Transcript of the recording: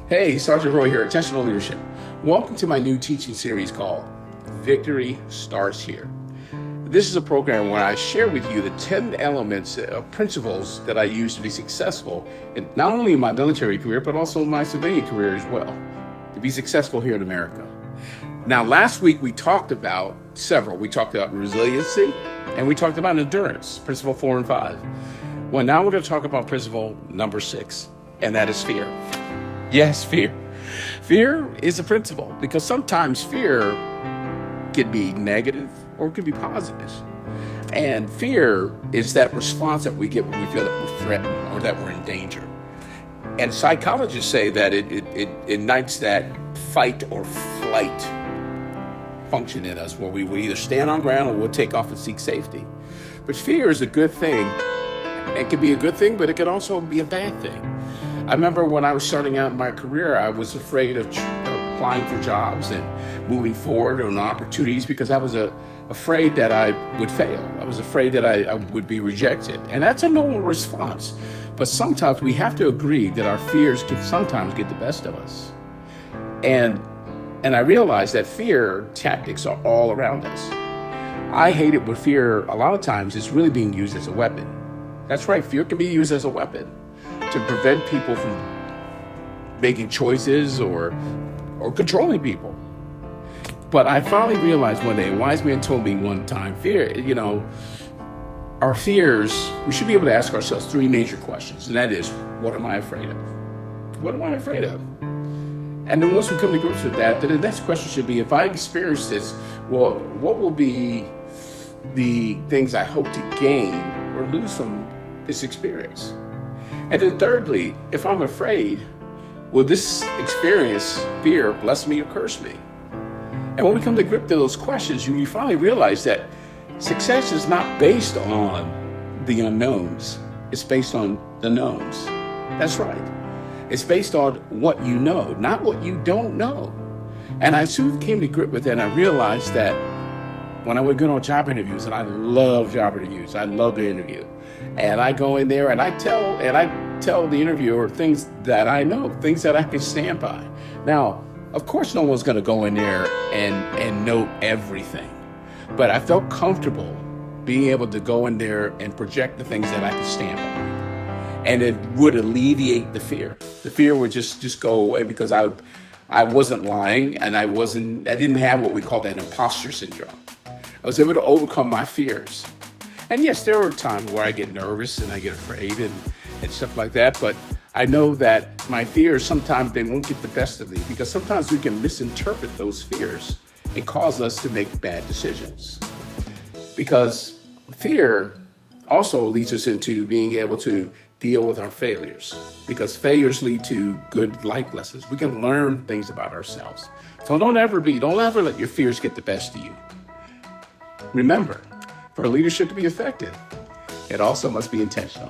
Hey, Sergeant Roy here, Intentional Leadership. Welcome to my new teaching series called Victory Starts Here. This is a program where I share with you the 10 elements of principles that I use to be successful, in not only in my military career, but also in my civilian career as well, to be successful here in America. Now, last week we talked about several. We talked about resiliency and we talked about endurance, principle 4 and 5. Well, now we're going to talk about principle number 6, and that is fear. Yes, fear. Fear is a principle because sometimes fear can be negative or it can be positive. And fear is that response that we get when we feel that we're threatened or that we're in danger. And psychologists say that it ignites that fight or flight function in us where we will either stand on ground or we'll take off and seek safety. But fear is a good thing. It can be a good thing, but it can also be a bad thing. I remember when I was starting out in my career, I was afraid of applying for jobs and moving forward on opportunities because I was afraid that I would fail. I was afraid that I would be rejected. And that's a normal response. But sometimes we have to agree that our fears can sometimes get the best of us. And I realized that fear tactics are all around us. I hate it when fear, a lot of times, is really being used as a weapon. That's right, fear can be used as a weapon to prevent people from making choices or controlling people. But I finally realized one day, a wise man told me one time, our fears, we should be able to ask ourselves 3 major questions, and that is, what am I afraid of? What am I afraid of? And then once we come to grips with that, then the next question should be, if I experience this, well, what will be the things I hope to gain or lose from this experience? And then thirdly, if I'm afraid, will this experience, fear, bless me or curse me? And when we come to grip to those questions, you finally realize that success is not based on the unknowns. It's based on the knowns. That's right. It's based on what you know, not what you don't know. And I soon came to grip with that, and I realized that when I would go on job interviews, and I love job interviews, I love to interview. And I go in there and I tell the interviewer things that I know, things that I can stand by. Now, of course, no one's going to go in there and know everything. But I felt comfortable being able to go in there and project the things that I could stand by. And it would alleviate the fear. The fear would just go away because I wasn't lying and I didn't have what we call that imposter syndrome. I was able to overcome my fears. And yes, there are times where I get nervous and I get afraid and stuff like that, but I know that my fears, sometimes they won't get the best of me because sometimes we can misinterpret those fears and cause us to make bad decisions. Because fear also leads us into being able to deal with our failures, because failures lead to good life lessons. We can learn things about ourselves. So don't ever let your fears get the best of you. Remember, for leadership to be effective, it also must be intentional.